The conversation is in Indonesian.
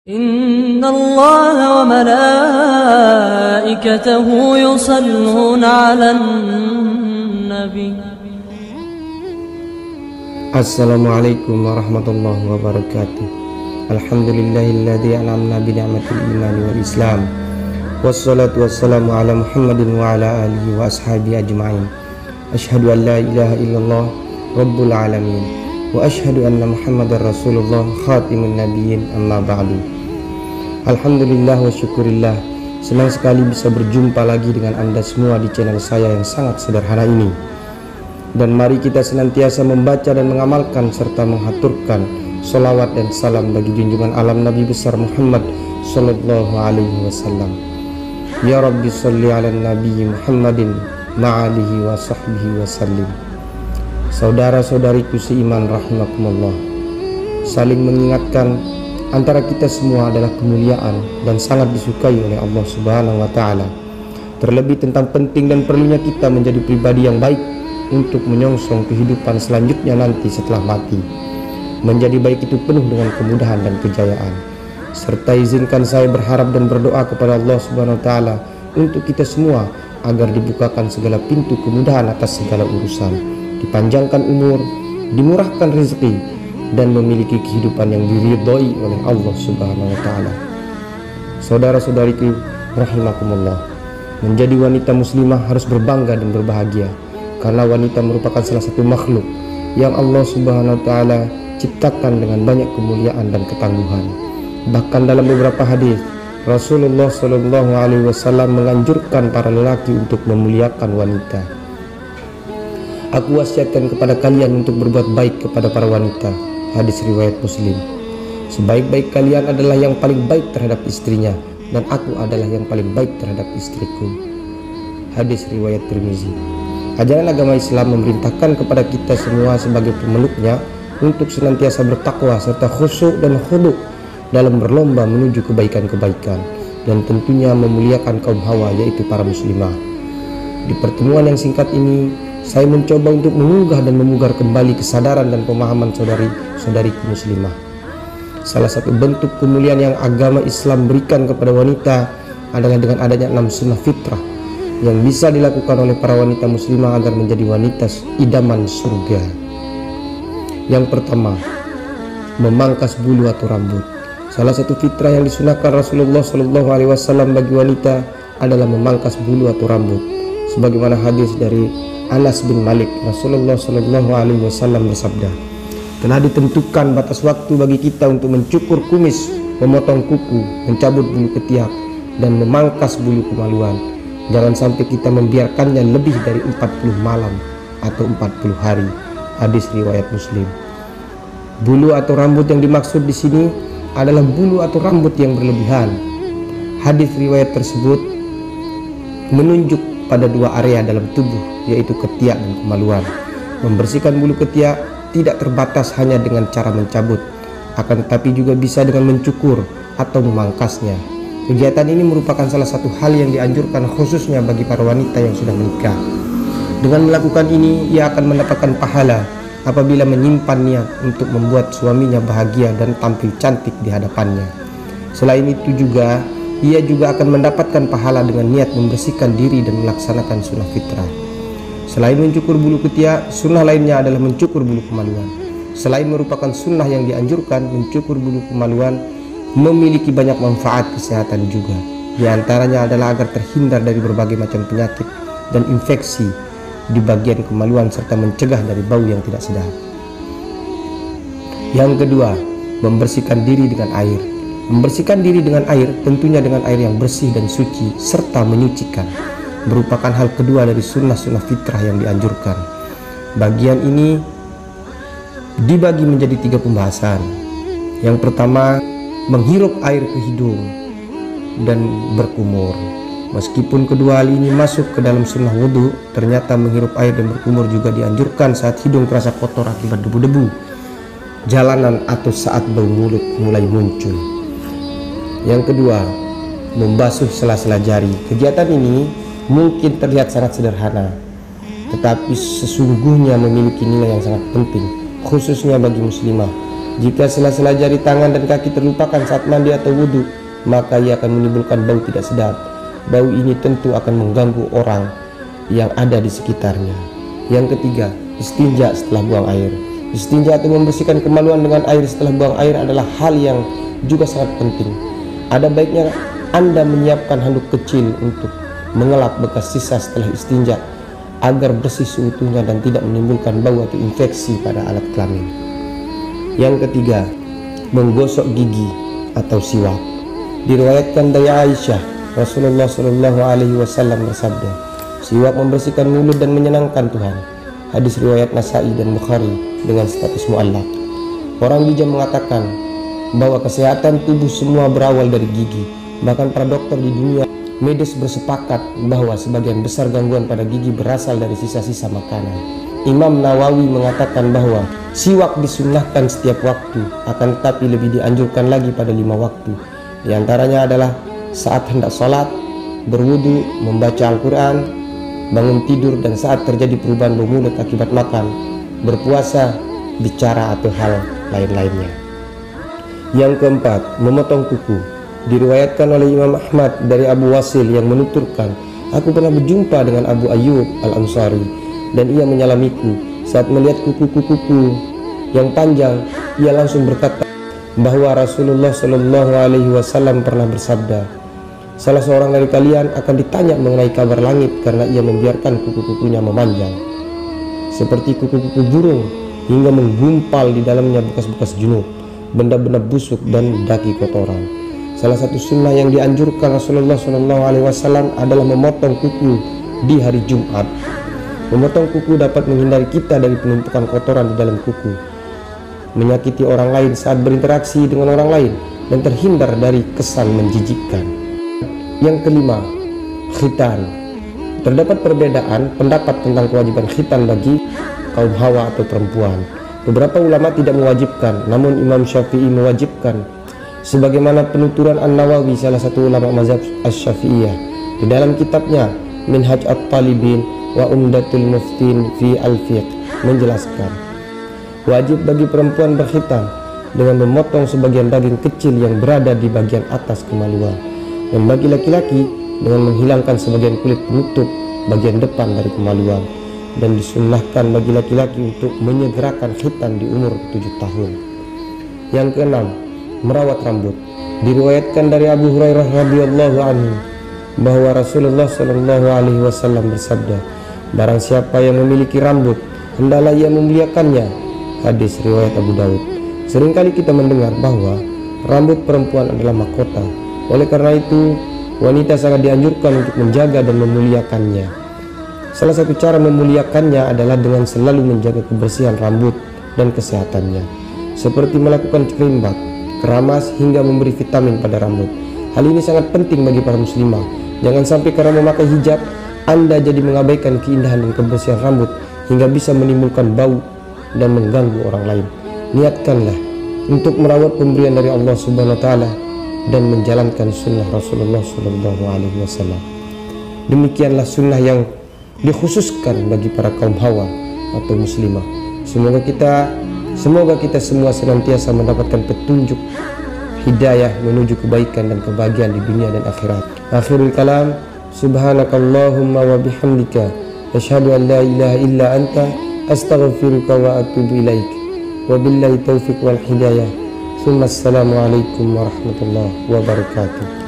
إن الله وملائكته يصلون على النبي. Assalamualaikum warahmatullahi wabarakatuh. Alhamdulillahilladzi an'amna bi ni'matil imani wal islam. Wassalatu wassalamu ala Muhammadin wa ala alihi wa ashabihi ajma'in. Asyhadu an la ilaha illallah rabbul alamin wa asyhadu anna Muhammadar Rasulullah khatimun nabiyyin, amma ba'du. Alhamdulillah wa syukurillah, senang sekali bisa berjumpa lagi dengan Anda semua di channel saya yang sangat sederhana ini. Dan mari kita senantiasa membaca dan mengamalkan serta menghaturkan salawat dan salam bagi junjungan alam Nabi besar Muhammad sallallahu alaihi wasallam. Ya Rabbi sholli ala Nabi Muhammadin ma'alihi wa sahbihi wasallim. Saudara-saudariku seiman rahimakumullah, saling mengingatkan antara kita semua adalah kemuliaan dan sangat disukai oleh Allah Subhanahu wa taala. Terlebih tentang penting dan perlunya kita menjadi pribadi yang baik untuk menyongsong kehidupan selanjutnya nanti setelah mati. Menjadi baik itu penuh dengan kemudahan dan kejayaan. Serta izinkan saya berharap dan berdoa kepada Allah Subhanahu wa taala untuk kita semua agar dibukakan segala pintu kemudahan atas segala urusan, dipanjangkan umur, dimurahkan rezeki, dan memiliki kehidupan yang diridhoi oleh Allah Subhanahu wa taala. Saudara-saudariku rahimakumullah, menjadi wanita muslimah harus berbangga dan berbahagia, karena wanita merupakan salah satu makhluk yang Allah Subhanahu wa taala ciptakan dengan banyak kemuliaan dan ketangguhan. Bahkan dalam beberapa hadis Rasulullah Shallallahu alaihi wasallam menganjurkan para lelaki untuk memuliakan wanita. Aku wasiatkan kepada kalian untuk berbuat baik kepada para wanita. Hadis riwayat Muslim. Sebaik-baik kalian adalah yang paling baik terhadap istrinya, dan aku adalah yang paling baik terhadap istriku. Hadis riwayat Tirmizi. Ajaran agama Islam memerintahkan kepada kita semua sebagai pemeluknya untuk senantiasa bertakwa serta khusyuk dan khudu dalam berlomba menuju kebaikan-kebaikan, dan tentunya memuliakan kaum hawa, yaitu para muslimah. Di pertemuan yang singkat ini, saya mencoba untuk mengunggah dan memugar kembali kesadaran dan pemahaman saudari-saudariku muslimah. Salah satu bentuk kemuliaan yang agama Islam berikan kepada wanita adalah dengan adanya 6 sunnah fitrah yang bisa dilakukan oleh para wanita muslimah agar menjadi wanita idaman surga. Yang pertama, memangkas bulu atau rambut. Salah satu fitrah yang disunahkan Rasulullah Shallallahu alaihi wasallam bagi wanita adalah memangkas bulu atau rambut. Sebagaimana hadis dari Anas bin Malik, Rasulullah Shallallahu alaihi wasallam bersabda, telah ditentukan batas waktu bagi kita untuk mencukur kumis, memotong kuku, mencabut bulu ketiak, dan memangkas bulu kemaluan. Jangan sampai kita membiarkannya lebih dari 40 malam atau 40 hari. Hadis riwayat Muslim. Bulu atau rambut yang dimaksud di sini adalah bulu atau rambut yang berlebihan. Hadis riwayat tersebut menunjuk pada 2 area dalam tubuh, yaitu ketiak dan kemaluan. Membersihkan bulu ketiak tidak terbatas hanya dengan cara mencabut, akan tetapi juga bisa dengan mencukur atau memangkasnya. Kegiatan ini merupakan salah satu hal yang dianjurkan khususnya bagi para wanita yang sudah menikah. Dengan melakukan ini, ia akan mendapatkan pahala apabila menyimpan niat untuk membuat suaminya bahagia dan tampil cantik di hadapannya. Selain itu juga, ia juga akan mendapatkan pahala dengan niat membersihkan diri dan melaksanakan sunnah fitrah. Selain mencukur bulu ketiak, sunnah lainnya adalah mencukur bulu kemaluan. Selain merupakan sunnah yang dianjurkan, mencukur bulu kemaluan memiliki banyak manfaat kesehatan juga. Di antaranya adalah agar terhindar dari berbagai macam penyakit dan infeksi di bagian kemaluan, serta mencegah dari bau yang tidak sedap. Yang kedua, membersihkan diri dengan air. Membersihkan diri dengan air, tentunya dengan air yang bersih dan suci, serta menyucikan, merupakan hal kedua dari sunnah-sunnah fitrah yang dianjurkan. Bagian ini dibagi menjadi 3 pembahasan. Yang pertama, menghirup air ke hidung dan berkumur. Meskipun kedua hal ini masuk ke dalam sunnah wudhu, ternyata menghirup air dan berkumur juga dianjurkan saat hidung terasa kotor akibat debu-debu jalanan atau saat bau mulut mulai muncul. Yang kedua, membasuh sela-sela jari. Kegiatan ini mungkin terlihat sangat sederhana, tetapi sesungguhnya memiliki nilai yang sangat penting, khususnya bagi muslimah. Jika sela-sela jari tangan dan kaki terlupakan saat mandi atau wudhu, maka ia akan menimbulkan bau tidak sedap. Bau ini tentu akan mengganggu orang yang ada di sekitarnya. Yang ketiga, istinja setelah buang air. Istinja atau membersihkan kemaluan dengan air setelah buang air adalah hal yang juga sangat penting. Ada baiknya Anda menyiapkan handuk kecil untuk mengelap bekas sisa setelah istinja agar bersih seutuhnya dan tidak menimbulkan bau atau infeksi pada alat kelamin. Yang ketiga, menggosok gigi atau siwak. Diriwayatkan dari Aisyah, Rasulullah Shallallahu Alaihi Wasallam bersabda, siwak membersihkan mulut dan menyenangkan Tuhan. Hadis riwayat Nasai dan Bukhari dengan status mu'allaq. Orang bijak mengatakan bahwa kesehatan tubuh semua berawal dari gigi. Bahkan para dokter di dunia medis bersepakat bahwa sebagian besar gangguan pada gigi berasal dari sisa-sisa makanan. Imam Nawawi mengatakan bahwa siwak disunnahkan setiap waktu, akan tetapi lebih dianjurkan lagi pada 5 waktu. Di antaranya adalah saat hendak sholat, berwudu, membaca Al-Quran, bangun tidur, dan saat terjadi perubahan bau mulut akibat makan, berpuasa, bicara, atau hal lain-lainnya. Yang keempat, memotong kuku. Diriwayatkan oleh Imam Ahmad dari Abu Wasil yang menuturkan, aku pernah berjumpa dengan Abu Ayyub Al-Ansari dan ia menyalamiku. Saat melihat kuku-kukuku yang panjang, ia langsung berkata bahwa Rasulullah Shallallahu Alaihi Wasallam pernah bersabda, salah seorang dari kalian akan ditanya mengenai kabar langit karena ia membiarkan kuku-kukunya memanjang seperti kuku-kuku burung hingga menggumpal di dalamnya bekas-bekas junub, benda-benda busuk dan daki kotoran. Salah satu sunnah yang dianjurkan Rasulullah Shallallahu Alaihi Wasallam adalah memotong kuku di hari Jumat. Memotong kuku dapat menghindari kita dari penumpukan kotoran di dalam kuku, menyakiti orang lain saat berinteraksi dengan orang lain, dan terhindar dari kesan menjijikkan. Yang kelima, khitan. Terdapat perbedaan pendapat tentang kewajiban khitan bagi kaum hawa atau perempuan. Beberapa ulama tidak mewajibkan, namun Imam Syafi'i mewajibkan, sebagaimana penuturan An-Nawawi, salah satu ulama mazhab Asy-Syafi'iyah, di dalam kitabnya Minhaj At-Talibin wa Umdatul Muftin fi Al-Fiqh menjelaskan, wajib bagi perempuan berkhitan dengan memotong sebagian daging kecil yang berada di bagian atas kemaluan, dan bagi laki-laki dengan menghilangkan sebagian kulit penutup bagian depan dari kemaluan, dan disunnahkan bagi laki-laki untuk menyegerakan khitan di umur 7 tahun. Yang keenam, merawat rambut. Diriwayatkan dari Abu Hurairah radhiyallahu anhu bahwa Rasulullah Shallallahu Alaihi Wasallam bersabda, barang siapa yang memiliki rambut, hendaklah ia memuliakannya. Hadis riwayat Abu Daud. Seringkali kita mendengar bahwa rambut perempuan adalah mahkota. Oleh karena itu, wanita sangat dianjurkan untuk menjaga dan memuliakannya. Salah satu cara memuliakannya adalah dengan selalu menjaga kebersihan rambut dan kesehatannya, seperti melakukan cream bath, keramas, hingga memberi vitamin pada rambut. Hal ini sangat penting bagi para muslimah. Jangan sampai karena memakai hijab, Anda jadi mengabaikan keindahan dan kebersihan rambut hingga bisa menimbulkan bau dan mengganggu orang lain. Niatkanlah untuk merawat pemberian dari Allah Subhanahu wa taala dan menjalankan sunnah Rasulullah Shallallahu Alaihi Wasallam. Demikianlah sunnah yang dikhususkan bagi para kaum hawa atau muslimah. Semoga kita semua senantiasa mendapatkan petunjuk hidayah menuju kebaikan dan kebahagiaan di dunia dan akhirat. Akhirul kalam, subhanakallahumma wa bihamdika, asyhadu an la ilaha illa anta, astaghfiruka wa atubu ilaik. Wabillahi taufiq wal hidayah. Assalamualaikum warahmatullahi wabarakatuh.